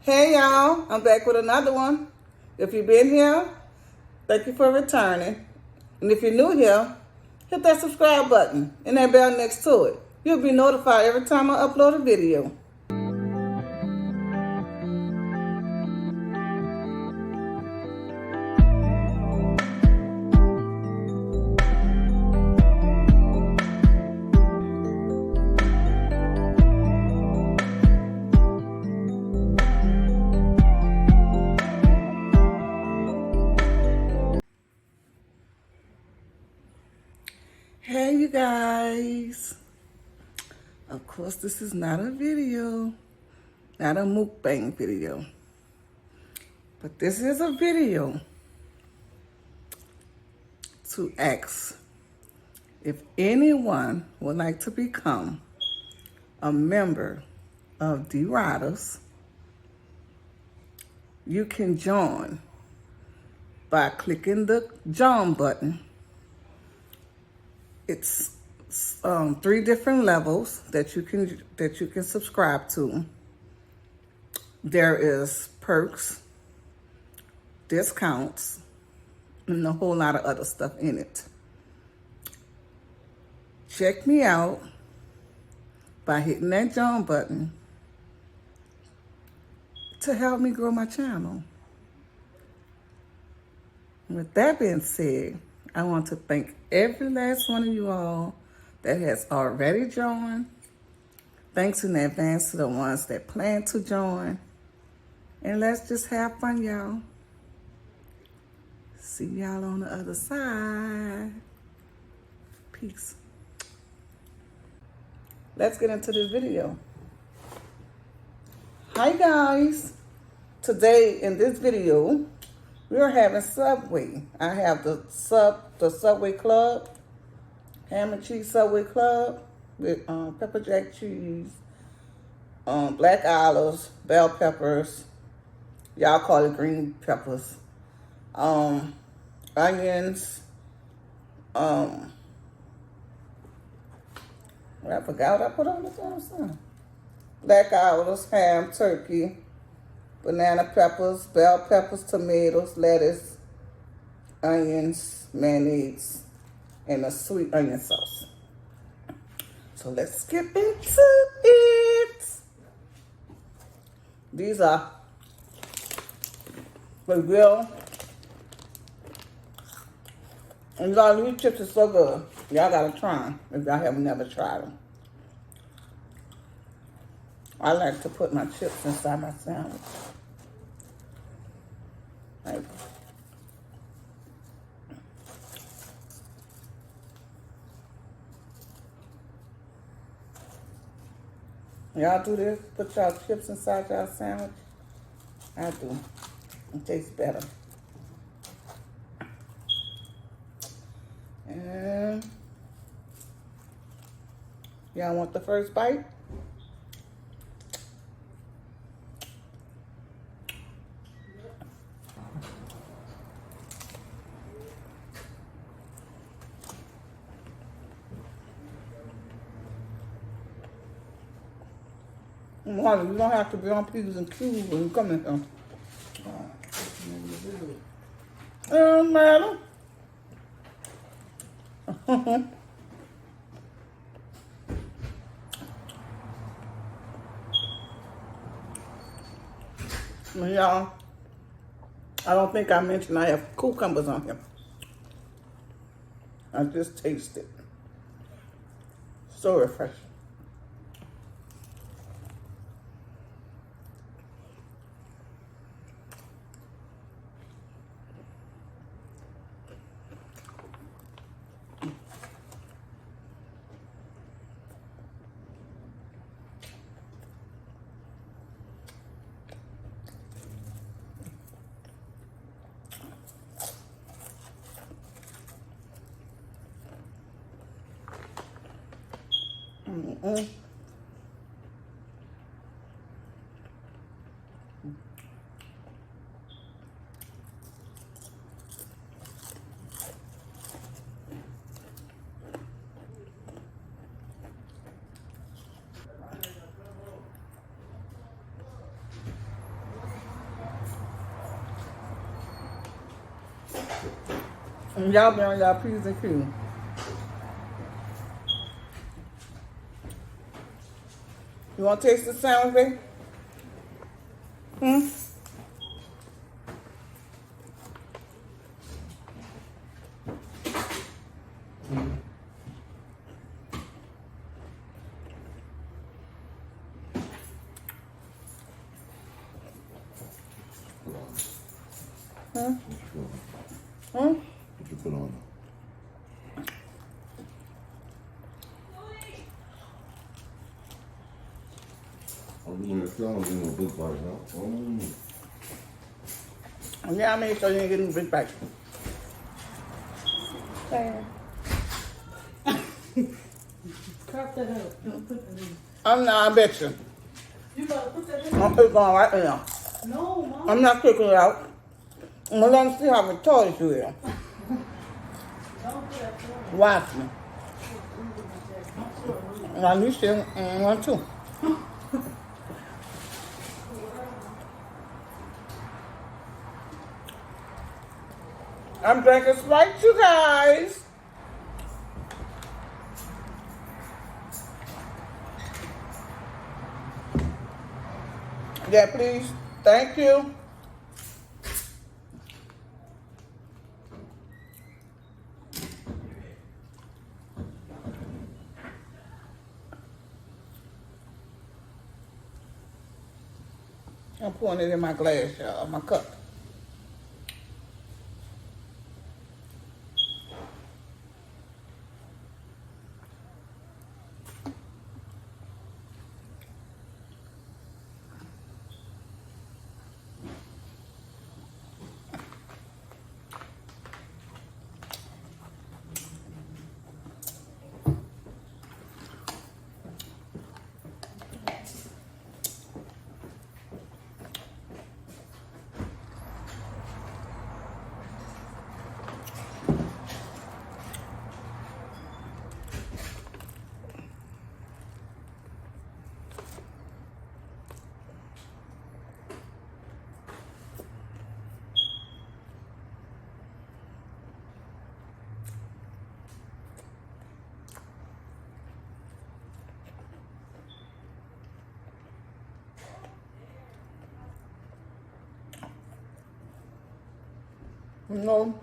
Hey y'all, I'm back with another one. If you've been here, thank you for returning. And if you're new here, hit that subscribe button and that bell next to it. You'll be notified every time I upload a video. Hey you guys. Of course, this is not a video, not a mukbang video. But this is a video to ask if anyone would like to become a member of D Riders. You can join by clicking the join button. It's 3 different levels that you can subscribe to. There is perks, discounts, and a whole lot of other stuff in it. Check me out by hitting that join button to help me grow my channel. With that being said, I want to thank every last one of you all that has already joined. Thanks in advance to the ones that plan to join. And let's just have fun, y'all. See y'all on the other side. Peace. Let's get into this video. Hi guys. Today in this video, we are having Subway. I have the Subway Club, ham and cheese Subway Club with pepper jack cheese, black olives, bell peppers. Y'all call it green peppers. Onions. I forgot what I put on the other. Black olives, ham, turkey, banana peppers, bell peppers, tomatoes, lettuce, onions, mayonnaise, and a sweet onion sauce. So let's get into it. These are the real. And y'all, these chips are so good. Y'all gotta try them if y'all have never tried them. I like to put my chips inside my sandwich. Like, y'all do this? Put y'all chips inside y'all sandwich? I do. It tastes better. And y'all want the first bite? Water, you don't have to be on P's and Q's when you come in here. It don't matter. Y'all, I don't think I mentioned I have cucumbers on here. I just taste it. So refreshing. And y'all be on y'all P's and Q's. You want to taste the sandwich, babe? Hmm? Hmm? Hmm? What you put on? I'm doing a sandwich in a big bite, huh? Yeah, I made sure you didn't get any big bites. Okay. Crop that up. Don't put that in. I'm not, I bet you. You gotta put that in. I'm putting it on right now. No, Mom. I'm not cooking it out. I'm going to see how retarded you are. Don't put that in. Watch me. And you still want to. I'm drinking Sprite, you guys. Yeah, please. Thank you. I'm pouring it in my glass, y'all, my cup. You know,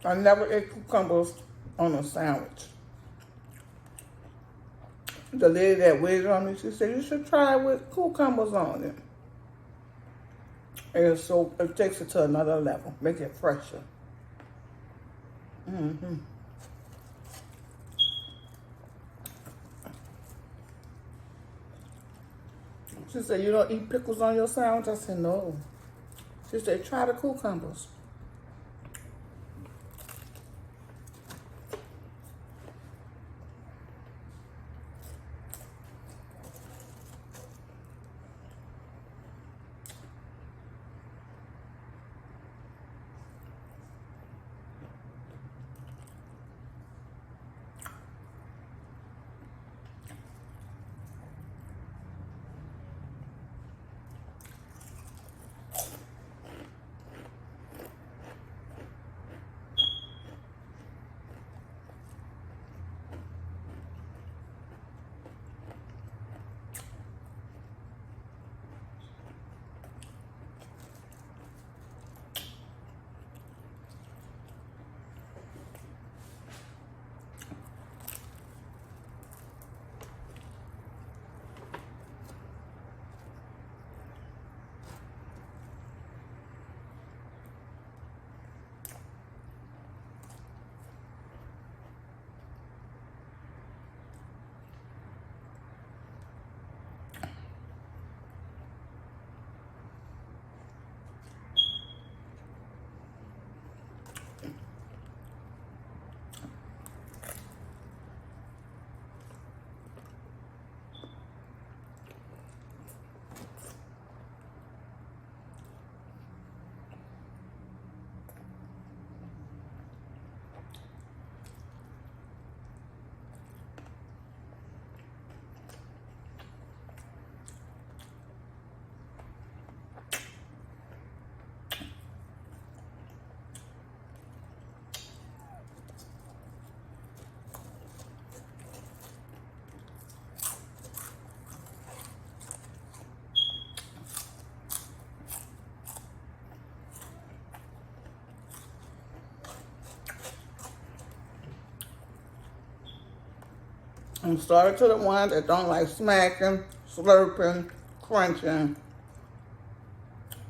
I never ate cucumbers on a sandwich. The lady that waited on me, she said, you should try it with cucumbers on it. And so it takes it to another level, make it fresher. Mm-hmm. She said, you don't eat pickles on your sandwich? I said, no. She said, try the cucumbers. I'm sorry to the ones that don't like smacking, slurping, crunching,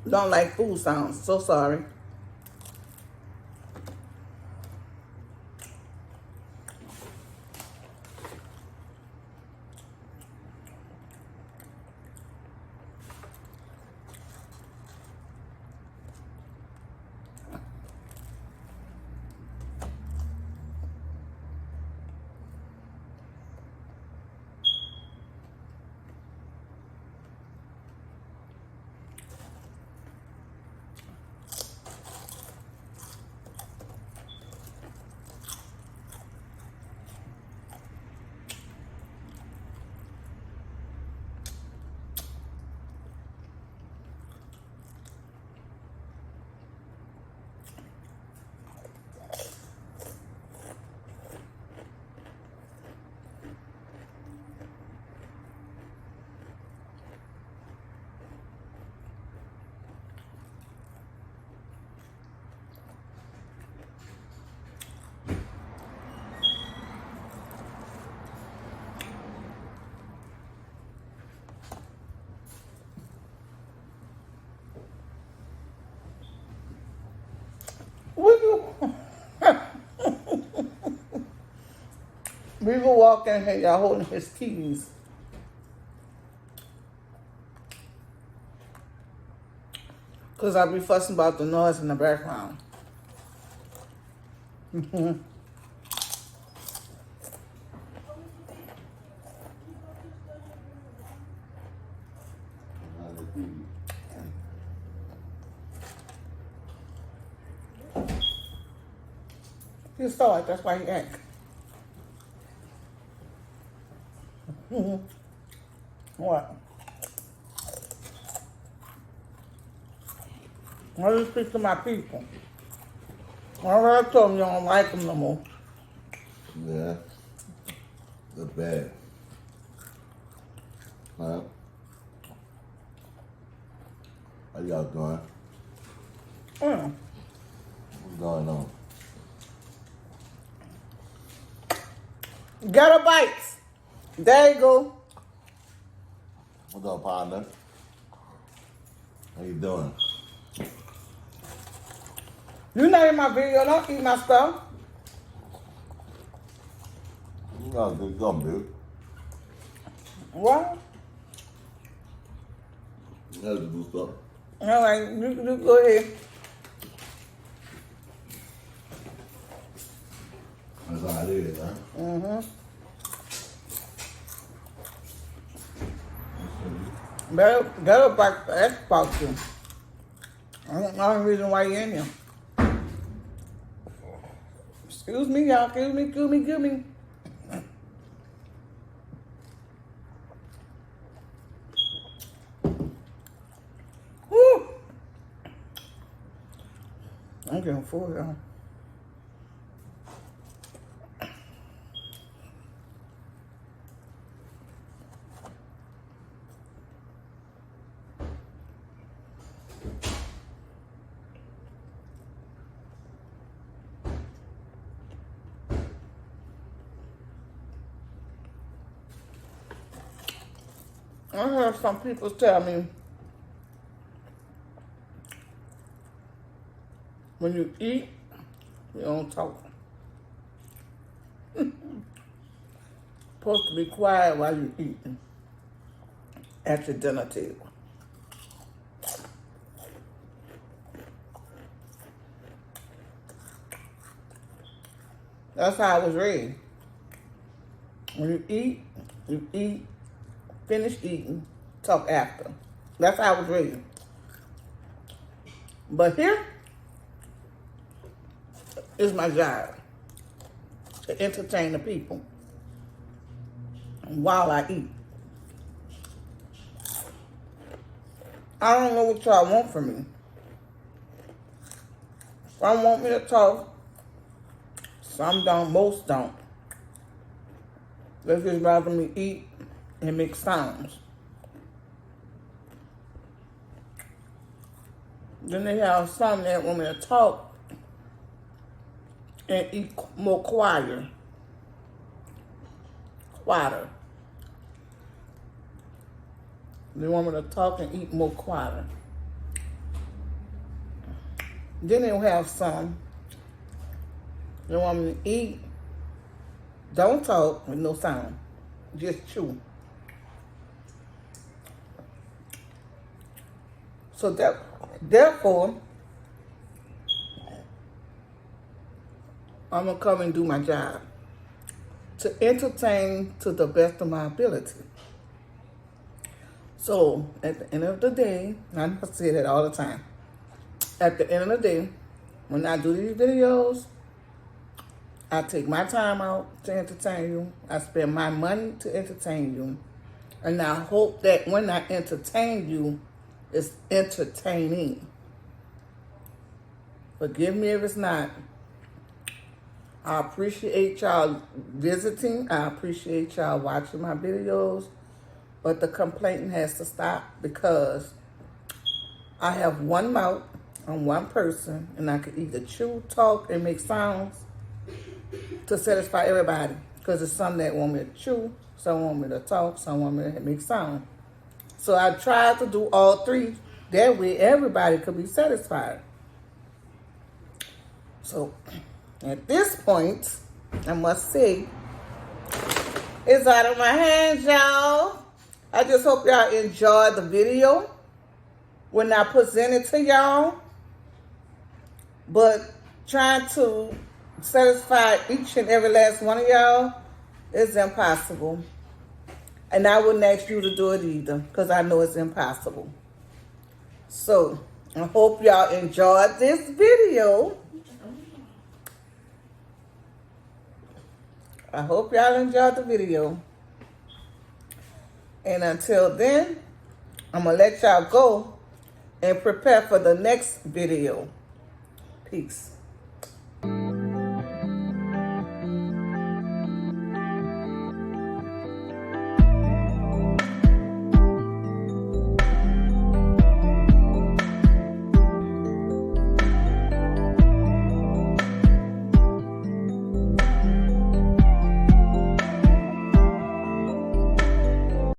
don't like food sounds. So sorry. What you? We will walk in here, y'all holding his keys. Because I be fussing about the noise in the background. He saw it, that's why he act. What? I just speak to my people. I already told them you don't like them no more. Yeah. That's bad. Huh? How y'all doing? What's going on? Get a bites. There you go. What's up, partner? How you doing? You know in my video, don't eat my stuff. You got good gum, dude. What? You got to do stuff. All right, you go ahead. That's how it is, huh? Better back that's about you. I don't know the reason why you're in here. Excuse me, y'all. Excuse me. Woo! I'm getting full, y'all. I heard some people tell me when you eat, you don't talk. Supposed to be quiet while you're eating at your dinner table. That's how I was raised. When you eat, finish eating, talk after. That's how I was raised. But here is my job to entertain the people while I eat. I don't know what y'all want from me. Some want me to talk. Some don't, most don't. They just rather me eat and make sounds. Then they have some that want me to talk and eat more quiet. quieter. They want me to talk and eat more quieter. Then they'll have some. They want me to eat. Don't talk with no sound. Just chew. So therefore, I'm going to come and do my job. To entertain to the best of my ability. So, at the end of the day, I say that all the time. At the end of the day, when I do these videos, I take my time out to entertain you. I spend my money to entertain you. And I hope that when I entertain you, it's entertaining. Forgive me if it's not. I appreciate y'all visiting. I appreciate y'all watching my videos. But the complaining has to stop because I have one mouth. I'm one person. And I can either chew, talk, and make sounds to satisfy everybody. Because there's some that want me to chew, some want me to talk, some want me to make sound. So I tried to do all three. That way everybody could be satisfied. So at this point, I must say, it's out of my hands, y'all. I just hope y'all enjoyed the video when I present it to y'all. But trying to satisfy each and every last one of y'all is impossible. And I wouldn't ask you to do it either because I know it's impossible. So I hope y'all enjoyed this video. I hope y'all enjoyed the video. And until then, I'm going to let y'all go and prepare for the next video. Peace.